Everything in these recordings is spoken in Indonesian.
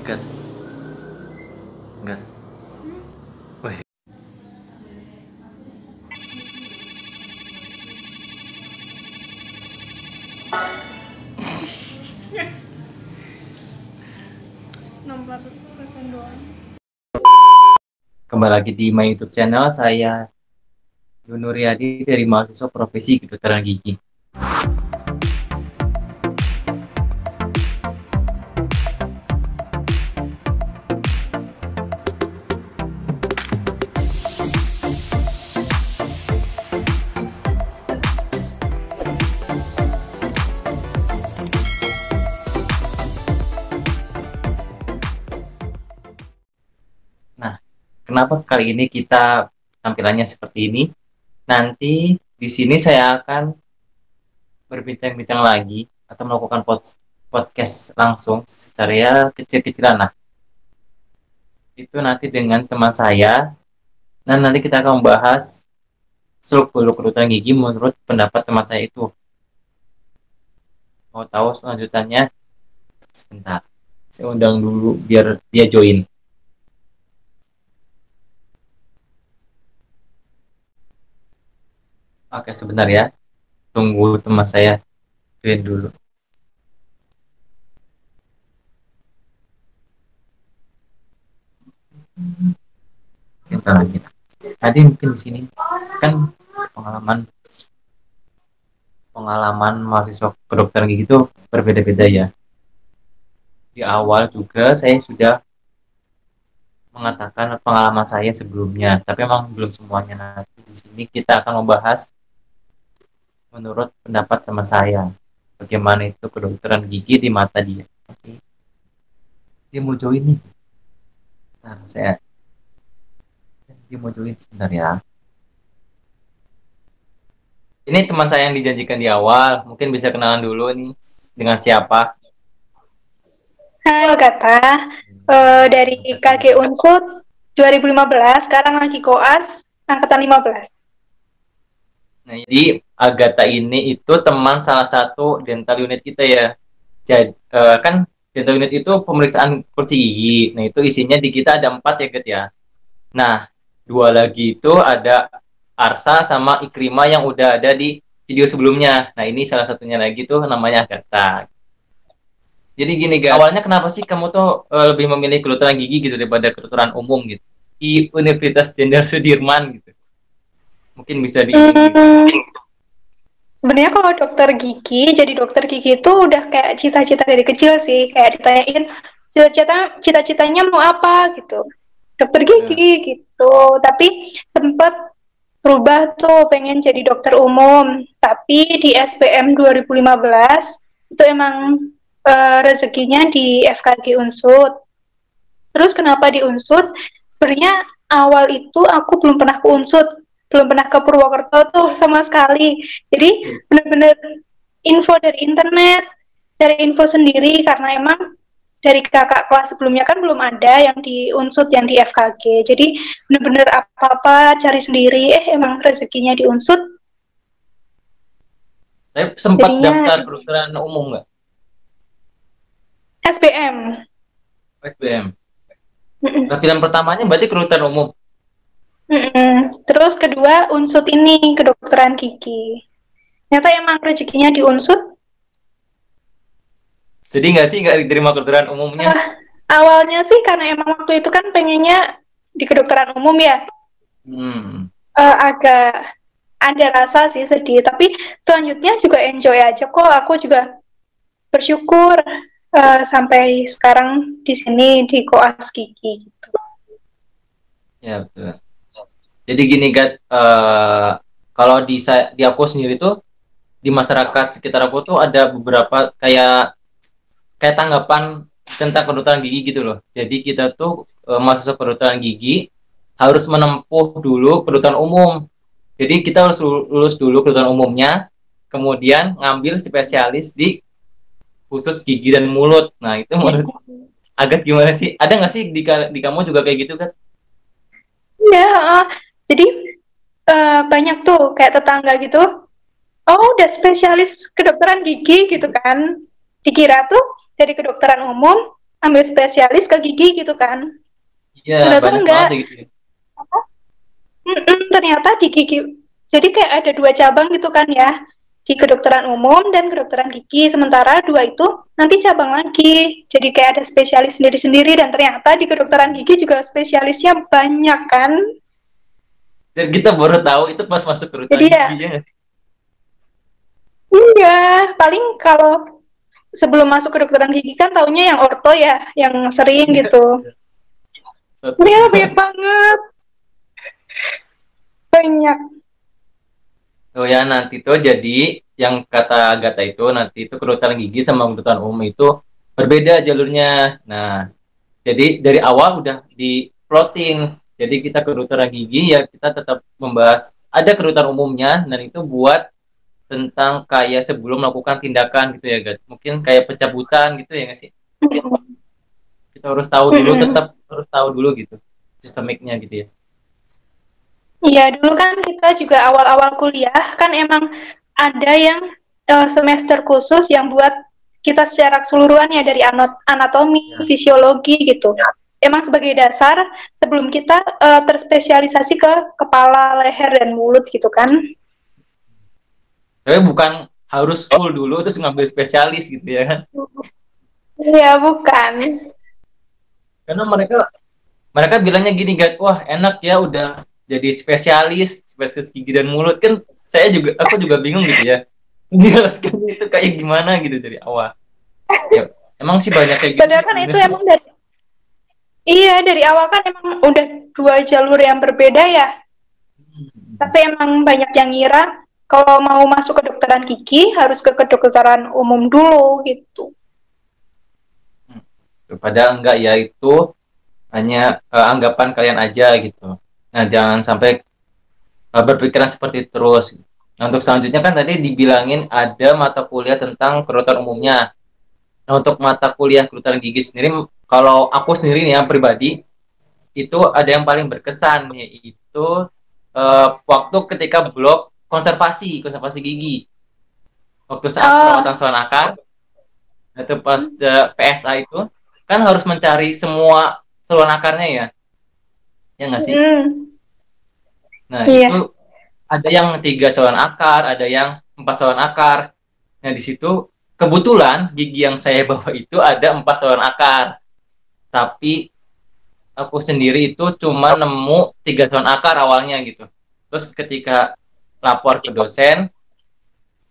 Enggak, enggak. Wih, nomor persen doang. kembali lagi di my YouTube channel saya Yunuryadi dari mahasiswa profesi kedokteran gigi. Nah, kenapa kali ini kita tampilannya seperti ini? Nanti di sini saya akan berbincang-bincang lagi atau melakukan podcast langsung secara ya kecil-kecilan lah. Itu nanti dengan teman saya. Dan nanti kita akan membahas seluk-beluk kedokteran gigi menurut pendapat teman saya itu. Mau tahu selanjutnya? Sebentar. Saya undang dulu biar dia join. Oke, sebentar ya. Tunggu teman saya join dulu. Kita lagi. Nanti mungkin di sini kan pengalaman pengalaman mahasiswa kedokteran gigi itu berbeda-beda ya. Di awal juga saya sudah mengatakan pengalaman saya sebelumnya, tapi memang belum semuanya. Nanti di sini kita akan membahas menurut pendapat teman saya bagaimana itu kedokteran gigi di mata dia. Oke. Dia mau join nih. Nah, dia mau join sebentar ya. Ini teman saya yang dijanjikan di awal, mungkin bisa kenalan dulu nih dengan siapa? Hai Gata, dari KG Unsud 2015, sekarang lagi koas angkatan 15. Nah, jadi Agatha ini itu teman salah satu dental unit kita ya. Jadi kan dental unit itu pemeriksaan kursi gigi. Nah, itu isinya di kita ada 4 ya, Gat ya. Nah, 2 lagi itu ada Arsa sama Ikrima yang udah ada di video sebelumnya. Nah, ini salah satunya lagi tuh namanya Agatha. Jadi gini, Gat. Awalnya kenapa sih kamu tuh lebih memilih kedokteran gigi gitu daripada kedokteran umum gitu? Di Universitas Jenderal Sudirman gitu. Mungkin bisa di Sebenarnya kalau dokter gigi, jadi dokter gigi itu udah kayak cita-cita dari kecil sih. Kayak ditanyain, cita-citanya mau apa gitu. Dokter gigi gitu. Tapi sempet berubah tuh, pengen jadi dokter umum. Tapi di SPM 2015, itu emang rezekinya di FKG Unsud. Terus kenapa di Unsud? Sebenarnya awal itu aku belum pernah ke Unsud, belum pernah ke Purwokerto tuh sama sekali. Jadi bener-bener info dari internet, cari info sendiri karena emang dari kakak kelas sebelumnya kan belum ada yang di Unsud, yang di FKG. Jadi bener-bener apa-apa cari sendiri. Emang rezekinya di Unsud. Tapi sempat Jadinya daftar kedokteran umum nggak? SBM. SBM. Nah, pilihan pertamanya berarti kedokteran umum. Terus kedua Unsud ini kedokteran gigi. Ternyata emang rezekinya di Unsud. Jadi nggak sih nggak diterima kedokteran umumnya? Awalnya sih karena emang waktu itu kan pengennya di kedokteran umum ya. Agak ada rasa sih sedih, tapi selanjutnya juga enjoy aja kok. Aku juga bersyukur sampai sekarang di sini di koas gigi gitu. Ya betul. Jadi gini Gat, kalau di aku sendiri tuh di masyarakat sekitar aku tuh ada beberapa kayak tanggapan tentang kedokteran gigi gitu loh. Jadi kita tuh mahasiswa kedokteran gigi harus menempuh dulu kedokteran umum. Jadi kita harus lulus dulu kedokteran umumnya, kemudian ngambil spesialis di khusus gigi dan mulut. Nah itu menurut agak gimana sih? Ada nggak sih di kamu juga kayak gitu kan? Ya, jadi banyak tuh kayak tetangga gitu. Oh, udah spesialis kedokteran gigi gitu kan. Dikira tuh dari kedokteran umum ambil spesialis ke gigi gitu kan. Iya, Ternyata banyak enggak. banget ya gitu ya. Ternyata di gigi, jadi kayak ada 2 cabang gitu kan ya, di kedokteran umum dan kedokteran gigi. Sementara 2 itu nanti cabang lagi, jadi kayak ada spesialis sendiri-sendiri. Dan ternyata di kedokteran gigi juga spesialisnya banyak kan. Dan kita baru tahu itu pas masuk ke Jadi kedokteran ya, gigi ya nggak sih? iya, paling kalau sebelum masuk kedokteran gigi kan taunya yang orto ya, yang sering Iya. gitu. Satu. Ternyata banyak banget, banyak. Oh ya, nanti tuh jadi yang kata Gata itu nanti itu kedokteran gigi sama kedokteran umum itu berbeda jalurnya. Nah, jadi dari awal udah di plotting. Jadi kita kedokteran gigi ya kita tetap membahas ada kedokteran umumnya dan itu buat tentang kayak sebelum melakukan tindakan gitu ya, Gat. Mungkin kayak pencabutan gitu ya nggak sih? Kita harus tahu dulu, tetap harus tahu dulu gitu sistemiknya gitu ya. Iya, dulu kan kita juga awal-awal kuliah kan emang ada yang semester khusus yang buat kita secara keseluruhan ya, dari anatomi, Ya. fisiologi gitu. Emang sebagai dasar sebelum kita terspesialisasi ke kepala, leher, dan mulut gitu kan. Tapi bukan harus full dulu terus ngambil spesialis gitu ya kan? Iya, bukan. Karena mereka mereka bilangnya gini, Gat, wah enak ya udah jadi spesialis gigi dan mulut kan. Aku juga bingung gitu ya. Menjelaskannya itu kayak gimana gitu dari awal. Ya, emang sih banyak kayak gitu. Padahal kan itu emang dari, iya, dari awal kan emang udah 2 jalur yang berbeda ya. Tapi emang banyak yang ngira kalau mau masuk ke kedokteran gigi harus ke kedokteran umum dulu gitu. Padahal enggak ya, itu hanya anggapan kalian aja gitu. Nah, jangan sampai berpikiran seperti itu terus. Nah, untuk selanjutnya kan tadi dibilangin ada mata kuliah tentang kedokteran umumnya. Nah, untuk mata kuliah kedokteran gigi sendiri, kalau aku sendiri nih yang pribadi, itu ada yang paling berkesan, yaitu waktu ketika blok konservasi gigi. Waktu saat perawatan saluran akar, itu pas PSA itu, kan harus mencari semua saluran akarnya ya. Ya nggak sih? Nah, Iya. itu ada yang 3 saluran akar, ada yang 4 saluran akar. Nah, di situ kebetulan gigi yang saya bawa itu ada 4 saluran akar. Tapi aku sendiri itu cuma nemu 3 saluran akar awalnya gitu. Terus ketika lapor ke dosen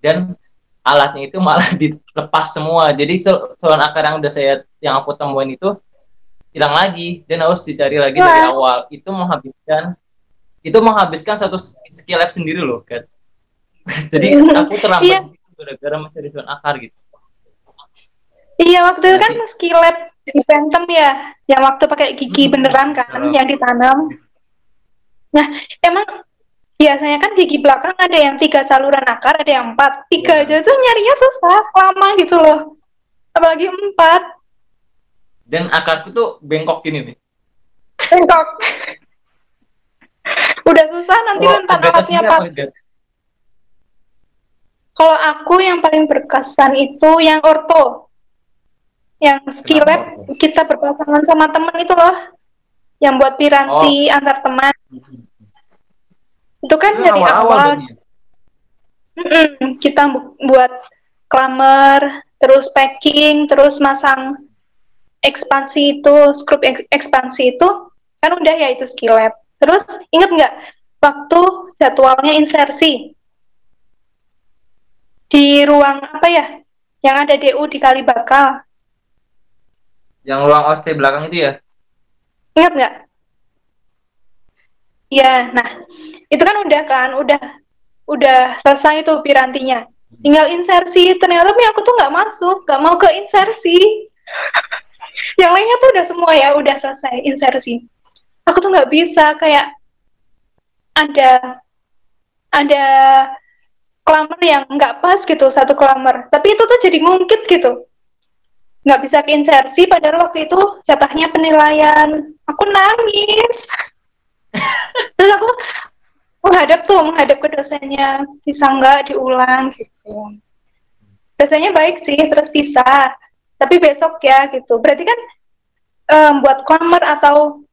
dan alatnya itu malah dilepas semua. Jadi saluran akar yang aku temuin itu hilang lagi dan harus dicari lagi dari awal. Itu menghabiskan satu skill lab sendiri loh, kan. Jadi aku terlambat gara-gara mencari saluran akar gitu. Iya, waktu itu Ya, kan skill lab di Phantom ya, yang waktu pakai gigi beneran kan, yang ditanam. Nah, emang biasanya kan gigi belakang ada yang 3 saluran akar, ada yang 4. 3 aja tuh nyarinya susah, lama gitu loh. Apalagi 4. Dan akarku tuh bengkok gini nih. Bengkok. Udah susah nanti rentan alatnya patah. Kalau aku yang paling berkesan itu yang orto. Yang skill lab kita berpasangan sama temen itu loh. Yang buat piranti antar teman. Itu kan itu dari awal. Kita buat clamor, terus packing, terus masang ekspansi itu, skrup ekspansi itu, kan udah ya itu skill lab. Terus inget nggak waktu jadwalnya insersi di ruang apa ya, yang ada DU di Kalibakal, yang ruang OST belakang itu ya? Ingat nggak? Iya, nah itu kan udah selesai tuh pirantinya, tinggal insersi. Ternyata aku tuh nggak masuk, nggak mau ke insersi. Yang lainnya tuh udah semua ya, udah selesai insersi. Aku tuh nggak bisa, kayak ada clamor yang nggak pas gitu, satu clamor. Tapi itu tuh jadi ngungkit gitu, nggak bisa ke insersi. Padahal waktu itu jatahnya penilaian. Aku nangis. Terus aku menghadap ke dosennya, bisa nggak diulang gitu. Dosennya baik sih, terus bisa, tapi besok ya gitu. Berarti kan buat klammer atau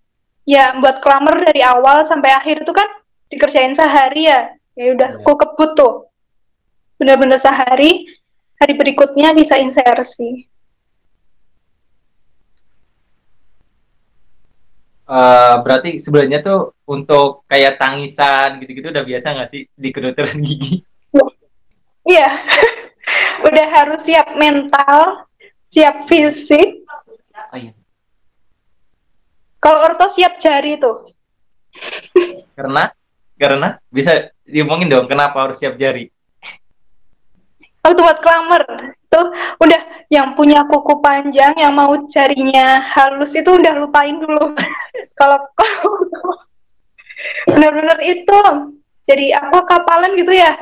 ya buat klammer dari awal sampai akhir itu kan dikerjain sehari ya. Ya udah, aku kebut tuh. Bener-bener sehari, hari berikutnya bisa insersi. Berarti sebenarnya tuh untuk kayak tangisan gitu-gitu udah biasa nggak sih di kedokteran gigi? Iya, udah harus siap mental, siap fisik. Oh, iya. Kalau orto siap jari tuh. Karena bisa diomongin dong kenapa harus siap jari? Waktu buat klammer tuh udah yang punya kuku panjang yang mau jarinya halus itu udah lupain dulu. Kalau benar-benar itu jadi apa kapalan gitu ya,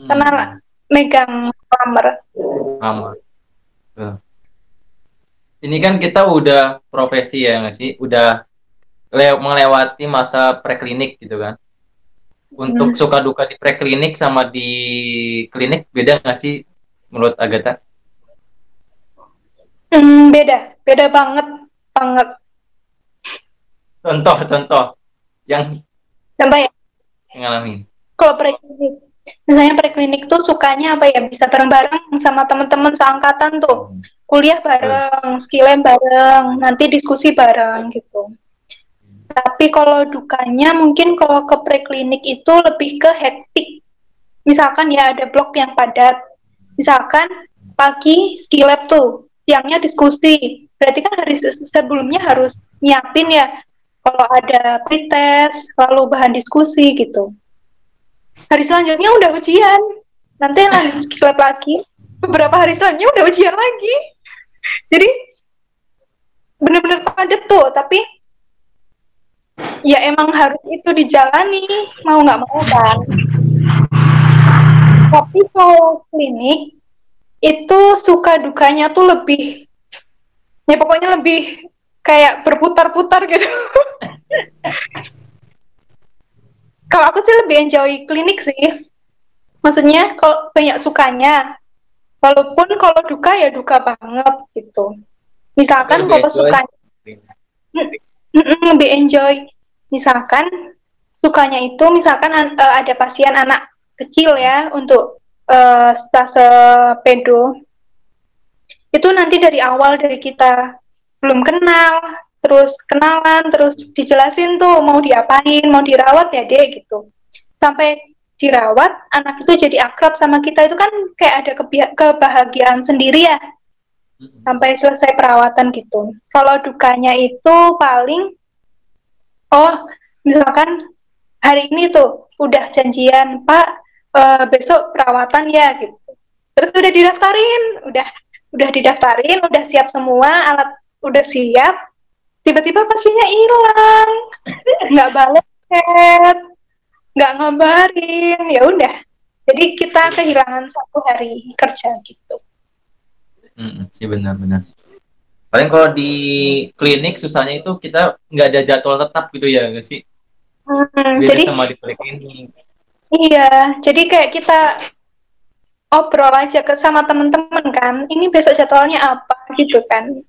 karena megang klammer. Sama. Ini kan kita udah profesi ya nggak sih? Udah melewati masa preklinik gitu kan? Untuk suka duka di preklinik sama di klinik beda nggak sih menurut Agatha? Beda banget, banget. Contoh yang Contoh ya, ngalamin. kalau preklinik, misalnya preklinik tuh sukanya apa ya, bisa bareng-bareng sama teman-teman seangkatan tuh, kuliah bareng, skillnya bareng, nanti diskusi bareng gitu. Tapi kalau dukanya mungkin kalau ke preklinik itu lebih ke hektik. Misalkan ya ada blok yang padat, misalkan pagi skill lab tuh, siangnya diskusi, berarti kan hari sebelumnya harus nyiapin ya, kalau ada pretest, lalu bahan diskusi gitu. Hari selanjutnya udah ujian, nanti lanjut skill lab lagi, beberapa hari selanjutnya udah ujian lagi. Jadi bener-bener padat tuh, tapi ya emang harus itu dijalani, mau nggak mau kan. Tapi kalau klinik itu suka dukanya tuh lebih, ya pokoknya lebih kayak berputar-putar gitu. Kalau aku sih lebih enjoy klinik sih, maksudnya kalau banyak sukanya, walaupun kalau duka ya duka banget gitu. Misalkan kalau sukanya lebih enjoy, misalkan sukanya itu misalkan ada pasien anak kecil ya untuk stase pedo, itu nanti dari awal dari kita belum kenal, terus kenalan, terus dijelasin tuh mau diapain, mau dirawat ya dek gitu, sampai dirawat anak itu jadi akrab sama kita, itu kan kayak ada kebahagiaan sendiri ya sampai selesai perawatan gitu. Kalau dukanya itu paling, oh misalkan hari ini tuh udah janjian Pak, besok perawatan ya gitu, terus udah didaftarin, udah didaftarin, udah siap semua alat, udah siap, tiba-tiba pasiennya hilang, nggak bales chat, nggak ngabarin, ya udah, jadi kita kehilangan 1 hari kerja gitu. Sih benar-benar. Paling kalau di klinik susahnya itu kita nggak ada jadwal tetap gitu ya nggak sih? Beda Jadi sama di klinik. iya, jadi kayak kita obrol aja sama temen-temen kan, ini besok jadwalnya apa gitu kan.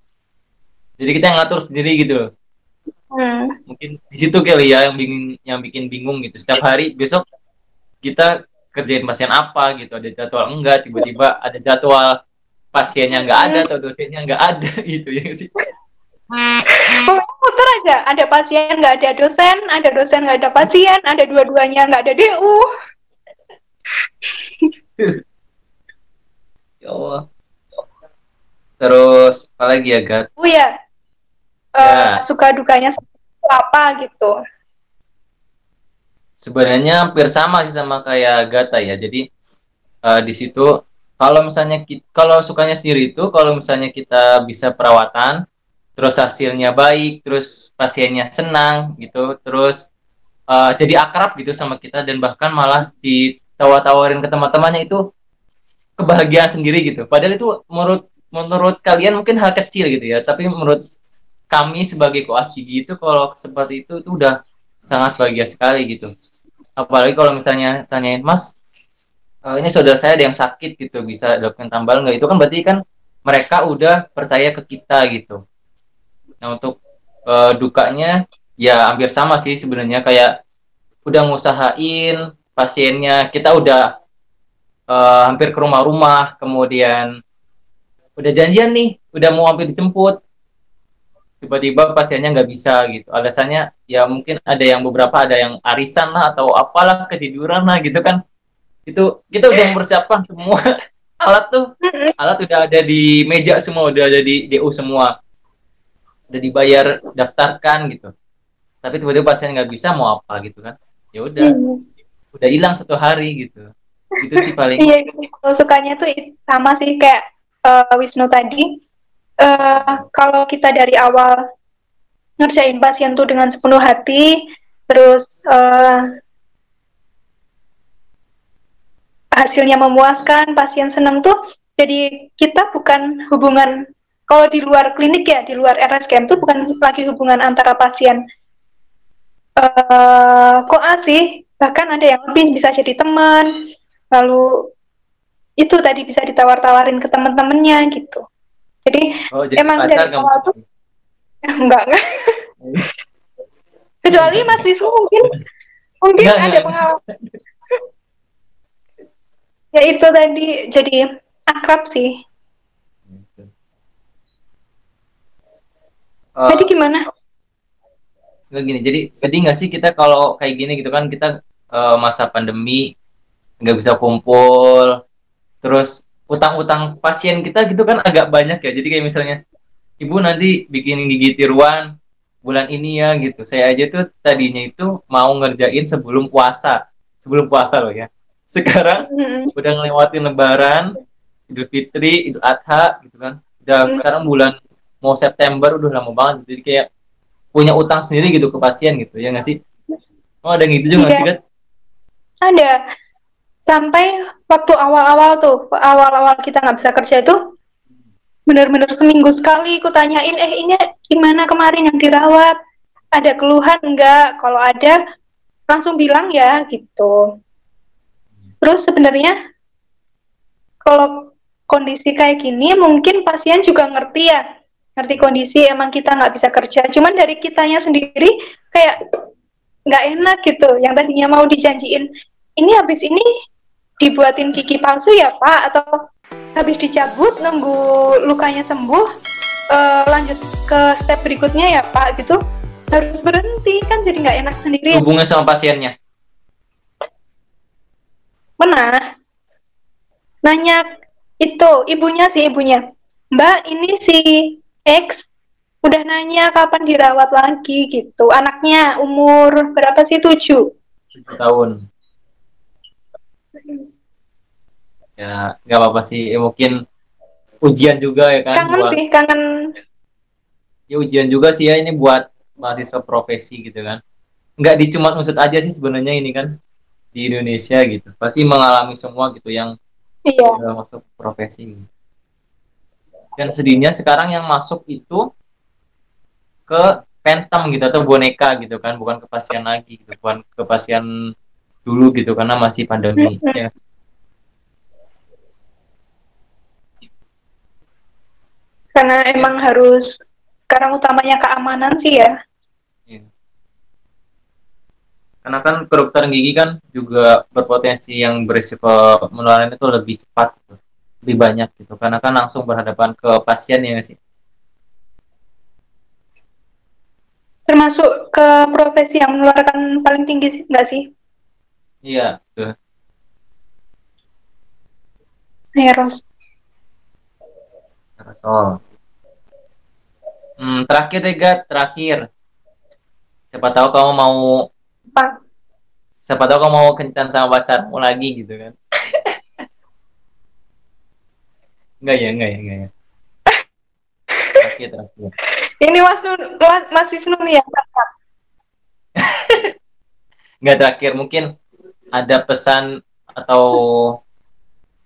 Jadi kita yang ngatur sendiri gitu. Mungkin itu kali ya yang bikin bingung gitu. Setiap hari besok kita kerjain pasien apa gitu, ada jadwal enggak, tiba-tiba ada jadwal pasiennya nggak ada atau dosennya nggak ada gitu ya sih. Muter aja, ada pasien nggak ada dosen nggak ada pasien, ada dua-duanya nggak ada DU. Ya Allah. Terus apa lagi ya guys? Oh ya, suka dukanya apa gitu. Sebenarnya hampir sama sih sama kayak Gata ya. Jadi di situ kalau misalnya kalau sukanya sendiri itu kalau misalnya kita bisa perawatan, terus hasilnya baik, terus pasiennya senang gitu, terus jadi akrab gitu sama kita dan bahkan malah ditawar-tawarin ke teman-temannya, itu kebahagiaan sendiri gitu. Padahal itu menurut kalian mungkin hal kecil gitu ya, tapi menurut kami sebagai koas gigi itu kalau seperti itu udah sangat bahagia sekali gitu. Apalagi kalau misalnya tanyain, Mas, ini saudara saya ada yang sakit gitu, bisa dilakukan tambal nggak? Itu kan berarti kan mereka udah percaya ke kita gitu. Nah untuk dukanya ya hampir sama sih sebenarnya, kayak udah ngusahain pasiennya, kita udah hampir ke rumah-rumah, kemudian udah janjian nih, udah mau hampir dijemput, tiba-tiba pasiennya nggak bisa gitu. Alasannya ya mungkin ada yang beberapa ada yang arisan lah atau apalah, ketiduran lah gitu kan. Itu kita udah mempersiapkan semua alat tuh, alat udah ada di meja semua, udah ada di DU semua, udah dibayar, daftarkan gitu. Tapi tiba-tiba pasien nggak bisa, mau apa gitu kan? Ya udah hilang 1 hari gitu. Itu sih paling. Iya, kalau sukanya tuh sama sih kayak Wisnu tadi. Kalau kita dari awal ngerjain pasien tuh dengan sepenuh hati, terus hasilnya memuaskan, pasien senang tuh, jadi kita bukan hubungan, kalau di luar klinik ya, di luar RSKM tuh bukan lagi hubungan antara pasien kok asih, bahkan ada yang lebih bisa jadi teman, lalu itu tadi bisa ditawar-tawarin ke teman-temannya gitu. Jadi Oh, jadi emang pacar dari kamu? awal tuh enggak. Kecuali Mas Wisnu mungkin ada Enggak. pengalaman. Ya itu tadi jadi akrab sih. Tadi Eh, gimana? Nggak gini, jadi sedih nggak sih kita kalau kayak gini gitu kan, kita masa pandemi nggak bisa kumpul, terus utang-utang pasien kita gitu kan agak banyak ya. Jadi kayak misalnya, ibu nanti bikin gigi tiruan bulan ini ya gitu. Saya aja tuh tadinya itu mau ngerjain sebelum puasa loh ya. Sekarang udah ngelewatin Lebaran, Idul Fitri, Idul Adha gitu kan. Udah sekarang bulan mau September, udah lama banget. Jadi kayak punya utang sendiri gitu ke pasien gitu ya nggak sih? Oh ada yang gitu juga nggak Iya, sih kan? ada. Sampai waktu awal-awal kita nggak bisa kerja itu, benar-benar seminggu sekali aku tanyain, ini gimana kemarin yang dirawat? Ada keluhan enggak? Kalau ada, langsung bilang ya, gitu. Terus sebenarnya, kalau kondisi kayak gini, mungkin pasien juga ngerti ya, ngerti kondisi emang kita nggak bisa kerja. Cuman dari kitanya sendiri, kayak nggak enak gitu. Yang tadinya mau dijanjiin, ini habis ini dibuatin gigi palsu ya Pak, atau habis dicabut nunggu lukanya sembuh, lanjut ke step berikutnya ya Pak gitu, harus berhenti kan, jadi nggak enak sendiri. Hubungan sama pasiennya. Mana nanya itu ibunya, Mbak ini si X udah nanya kapan dirawat lagi gitu, anaknya umur berapa sih, 7. 7 tahun. Ya nggak apa-apa sih. Ya, mungkin ujian juga ya kan, Kangen buat sih, kangen. ya ujian juga sih ya ini buat mahasiswa profesi gitu kan. Nggak di cuma unsut aja sih sebenarnya ini kan, di Indonesia gitu. Pasti mengalami semua gitu yang Iya. masuk profesi. Dan sedihnya sekarang yang masuk itu ke phantom gitu atau boneka gitu kan, bukan ke pasien lagi gitu, bukan ke pasien dulu gitu karena masih pandemi ya. Karena Ya, emang harus, sekarang utamanya keamanan sih ya. ya. Karena kan kedokteran gigi kan juga berpotensi yang berisiko penularan itu lebih cepat gitu, lebih banyak gitu karena kan langsung berhadapan ke pasien ya nggak sih. Termasuk ke profesi yang menularkan paling tinggi nggak sih? Iya tuh. Eros. Oh. Terakhir deh Gat, terakhir, siapa tahu kamu mau Pak. siapa tahu kamu mau kencan sama pacarmu lagi gitu kan. Enggak ya. Terakhir. Ini Mas Wisnu nih ya. Enggak, terakhir mungkin ada pesan atau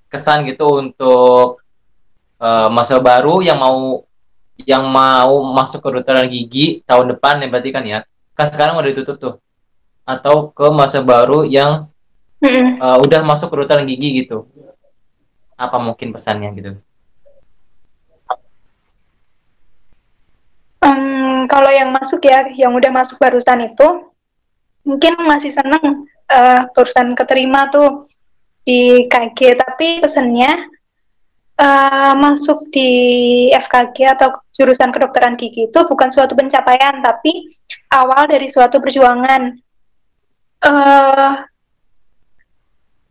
kesan gitu untuk masa baru yang mau masuk ke kedokteran gigi tahun depan ya, berarti kan ya. Kan sekarang udah ditutup tuh. Atau ke masa baru yang udah masuk ke kedokteran gigi gitu. Apa mungkin pesannya gitu? kalau yang masuk ya, yang udah masuk barusan itu, mungkin masih seneng barusan keterima tuh di KG, tapi pesennya masuk di FKG atau jurusan kedokteran gigi itu bukan suatu pencapaian, tapi awal dari suatu perjuangan.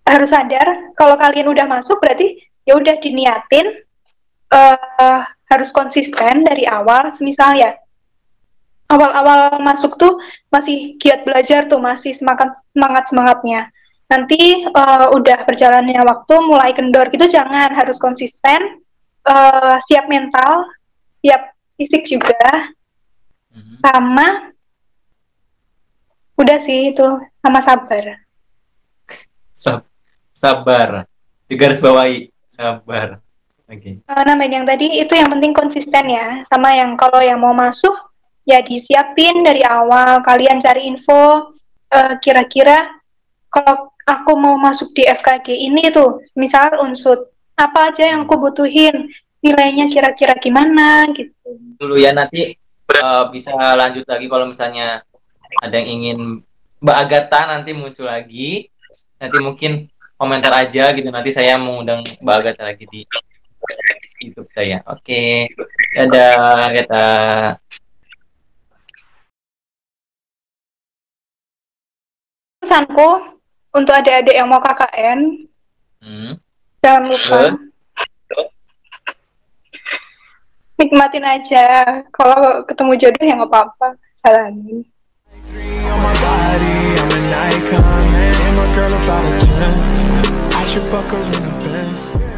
Harus sadar kalau kalian udah masuk berarti ya udah diniatin, harus konsisten dari awal. Semisal ya awal-awal masuk tuh masih giat belajar tuh, masih semangatnya. Nanti udah berjalannya waktu mulai kendor gitu, jangan, harus konsisten, siap mental, siap fisik juga, sama udah sih itu, sama sabar. Sabar, digarisbawahi, sabar. Oke. Namanya yang tadi itu yang penting konsisten ya, sama yang kalau yang mau masuk ya disiapin dari awal, kalian cari info, kira-kira kalau aku mau masuk di FKG ini tuh, misal unsur apa aja yang aku butuhin, nilainya kira-kira gimana gitu. Dulu ya, nanti bisa lanjut lagi kalau misalnya ada yang ingin Mbak Agatha nanti muncul lagi, nanti mungkin komentar aja gitu, nanti saya mengundang Mbak Agatha lagi di YouTube saya. Oke. Dadah Agatha. Pesanku untuk adik-adik yang mau KKN, jangan lupa nikmatin aja. Kalau ketemu jodoh ya nggak apa-apa, jalanin. I should fuck her in the Benz.